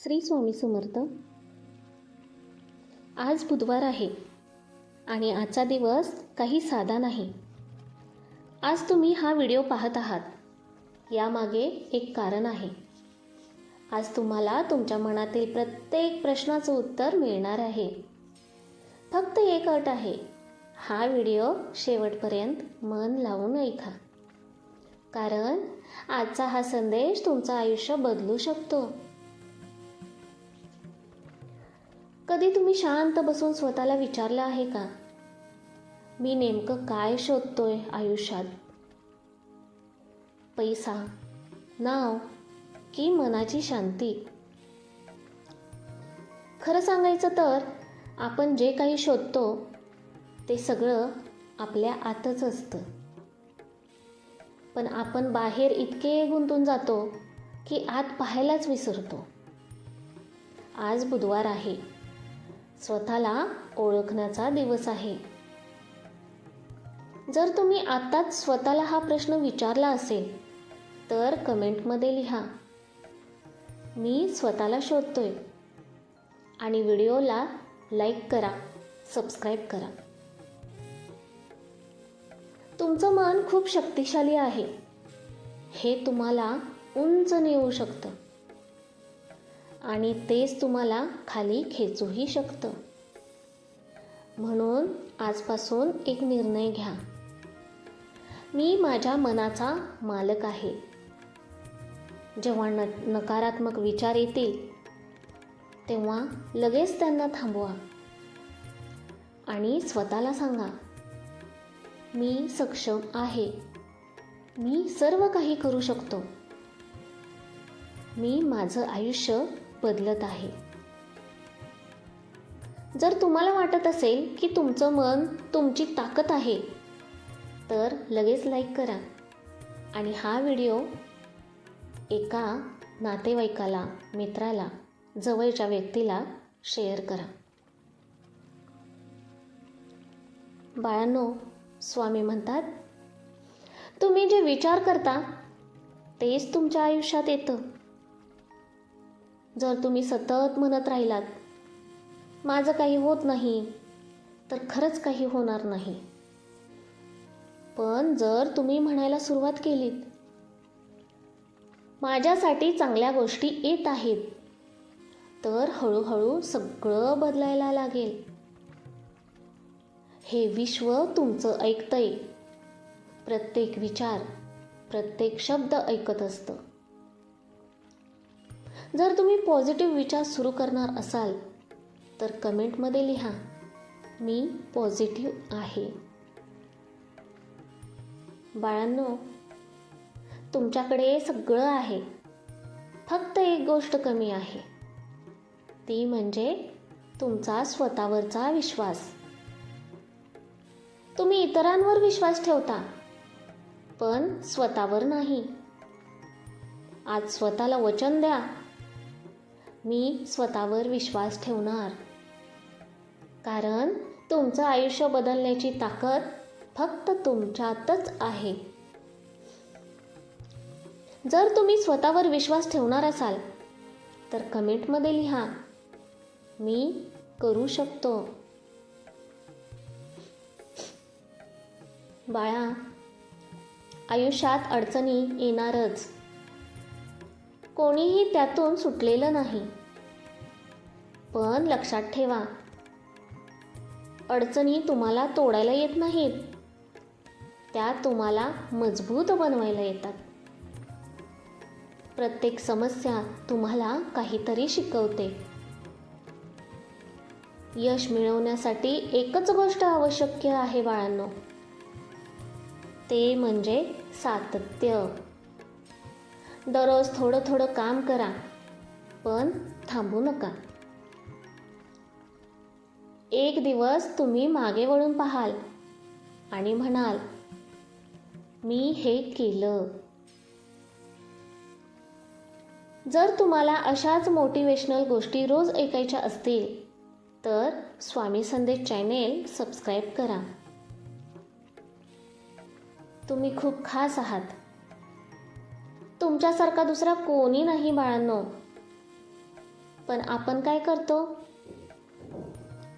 श्री स्वामी समर्थ. आज बुधवार आहे आणि आजचा दिवस काही साधा नाही. आज तुम्ही हा व्हिडिओ पाहत आहात, यामागे एक कारण आहे. आज तुम्हाला तुमच्या मनातील प्रत्येक प्रश्नाचं उत्तर मिळणार आहे. फक्त एक अट आहे, हा व्हिडिओ शेवटपर्यंत मन लावून ऐका, कारण आजचा हा संदेश तुमचं आयुष्य बदलू शकतो. कधी तुम्ही शांत बसून स्वतःला विचारलं आहे का, मी नेमकं काय शोधतोय आयुष्यात? पैसा, नाव की मनाची शांती? खरं सांगायचं तर आपण जे काही शोधतो ते सगळं आपल्या आतच असतं, पण आपण बाहेर इतके गुंतून जातो की आत पाहायलाच विसरतो. आज बुधवार आहे, स्वतःला ओळखण्याचा दिवस आहे. जर तुम्ही आत्ताच स्वतःला हा प्रश्न विचारला असेल तर कमेंटमध्ये लिहा, मी स्वतःला शोधतोय, आणि व्हिडिओला लाईक करा, सबस्क्राईब करा. तुमचं मन खूप शक्तिशाली आहे, हे तुम्हाला उंच नेऊ शकतं आणि तेच तुम्हाला खाली खेचूही शकतं. म्हणून आजपासून एक निर्णय घ्या, मी माझ्या मनाचा मालक आहे. जेव्हा नकारात्मक विचार येतील तेव्हा लगेच त्यांना थांबवा आणि स्वतःला सांगा, मी सक्षम आहे, मी सर्व काही करू शकतो, मी माझं आयुष्य बदलत आहे. जर तुम्हाला वाटत असेल की तुमचं मन तुमची ताकद आहे तर लगेच लाईक करा आणि हा व्हिडिओ एका नातेवाईकाला, मित्राला, जवळच्या व्यक्तीला शेअर करा. बाळांनो, स्वामी म्हणतात, तुम्ही जे विचार करता तेच तुमच्या आयुष्यात येतं. जर तुम्ही सतत म्हणत राहिलात, माझं काही होत नाही, तर खरंच काही होणार नाही. पण जर तुम्ही म्हणायला सुरुवात केलीत, माझ्यासाठी चांगल्या गोष्टी येत आहेत, तर हळूहळू सगळं बदलायला लागेल. हे विश्व तुमचं ऐकतंय. प्रत्येक विचार, प्रत्येक शब्द ऐकत असतं. जर तुम्ही पॉझिटिव्ह विचार सुरू करणार असाल तर कमेंटमध्ये लिहा, मी पॉझिटिव्ह आहे. बाळांनो, तुमच्याकडे सगळं आहे, फक्त एक गोष्ट कमी आहे, ती म्हणजे तुमचा स्वतःवरचा विश्वास. तुम्ही इतरांवर विश्वास ठेवता, पण स्वतःवर नाही. आज स्वतःला वचन द्या, मी स्वतःवर विश्वास ठेवणार, कारण तुमचं आयुष्य बदलण्याची ताकद फक्त तुमच्यातच आहे. जर तुम्ही स्वतःवर विश्वास ठेवणार असाल तर कमेंटमध्ये लिहा, मी करू शकतो. बाळा, आयुष्यात अडचणी येणारच, कोणीही त्यातून सुटलेलं नाही. पण लक्षात ठेवा, अडचणी तुम्हाला तोडायला येत नाहीत, त्या तुम्हाला मजबूत बनवायला येतात. प्रत्येक समस्या तुम्हाला काहीतरी शिकवते. यश मिळवण्यासाठी एकच गोष्ट आवश्यक आहे बाळांनो, ते म्हणजे सातत्य. दररोज थोडं थोडं काम करा, पण थांबू नका. एक दिवस तुम्ही मागे वळून पाहाल आणि म्हणाल, मी हे केलं. जर तुम्हाला अशाच मोटिवेशनल गोष्टी रोज ऐकायच्या असतील तर स्वामी संदेश चॅनेल सबस्क्राईब करा. तुम्ही खूप खास आहात. तुमच्यासारखा दुसरा कोणी नाही बाळांनो. पण आपण काय करतो?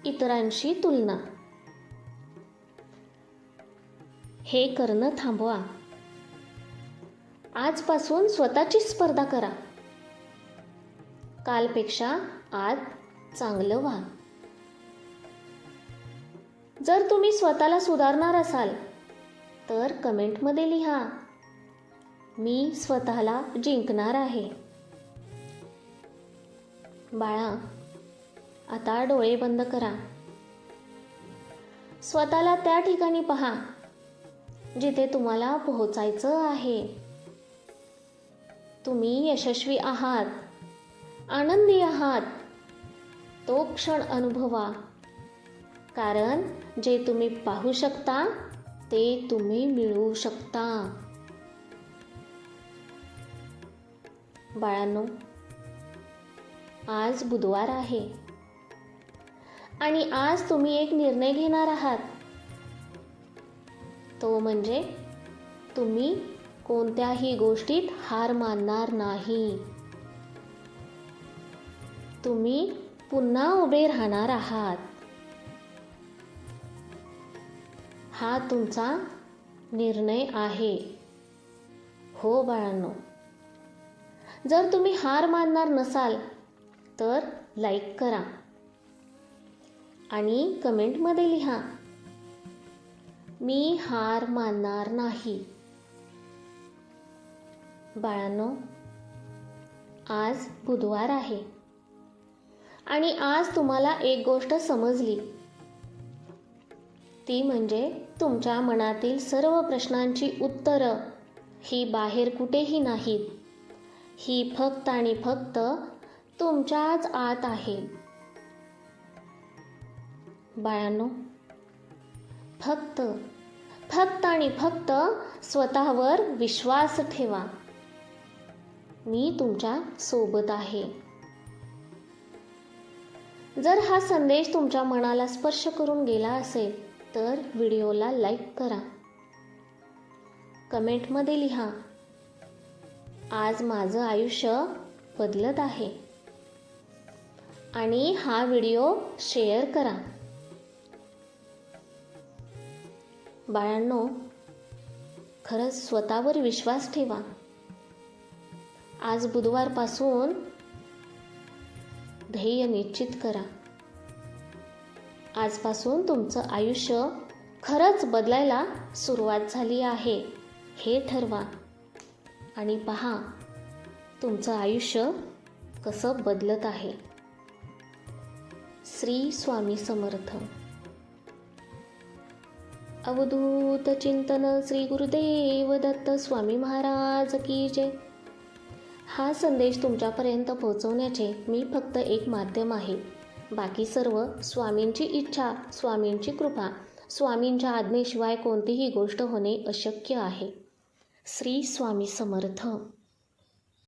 इतरांशी तुलना. हे करणं थांबवा. आजपासून स्वतःची स्पर्धा करा. कालपेक्षा आज चांगलं व्हा. जर तुम्ही स्वतःला सुधारणार असाल तर कमेंटमध्ये लिहा, मी स्वतःला जिंकणार आहे. बाळा, आता डोळे बंद करा. स्वतःला त्या ठिकाणी पहा जिथे तुम्हाला पोहोचायचं आहे. तुम्ही यशस्वी आहात, आनंदी आहात. तो क्षण अनुभवा, कारण जे तुम्ही पाहू शकता ते तुम्ही मिळवू शकता. बाळांनो, आज बुधवार आहे आणि आज तुम्ही एक निर्णय घेणार आहात. तो म्हणजे तुम्ही कोणत्याही गोष्टीत हार मानणार नाही. तुम्ही पुन्हा उभे राहणार आहात. हा तुमचा निर्णय आहे. हो बाळांनो, जर तुम्ही हार मानणार नसाल तर लाईक करा आणि कमेंटमध्ये लिहा, मी हार मानणार नाही. बाळांनो, आज बुधवार आहे आणि आज तुम्हाला एक गोष्ट समजली. ती म्हणजे तुमच्या मनातील सर्व प्रश्नांची उत्तरं ही बाहेर कुठेही नाहीत. ही फक्त आणि फक्त तुमच्याच आत आहे. बाळांनो, फक्त आणि फक्त स्वतःवर विश्वास ठेवा. मी तुमच्या सोबत आहे. जर हा संदेश तुमच्या मनाला स्पर्श करून गेला असेल तर व्हिडिओला लाईक करा. कमेंटमध्ये लिहा, आज माझं आयुष्य बदलत आहे. आणि हा व्हिडिओ शेअर करा. बाळांनो, खरंच स्वतःवर विश्वास ठेवा. आज बुधवारपासून ध्येय निश्चित करा. आजपासून तुमचं आयुष्य खरंच बदलायला सुरुवात झाली आहे हे ठरवा आणि पहा तुमचं आयुष्य कसं बदलत आहे. श्री स्वामी समर्थ. अवधूत चिंतन श्री गुरुदेव दत्त स्वामी महाराज की जय. हा संदेश तुमच्यापर्यंत पोहोचवण्याचे मी फक्त एक माध्यम आहे. बाकी सर्व स्वामींची इच्छा, स्वामींची कृपा, स्वामींच्या आज्ञेशिवाय कोणतीही गोष्ट होणे अशक्य आहे. श्री स्वामी समर्थ.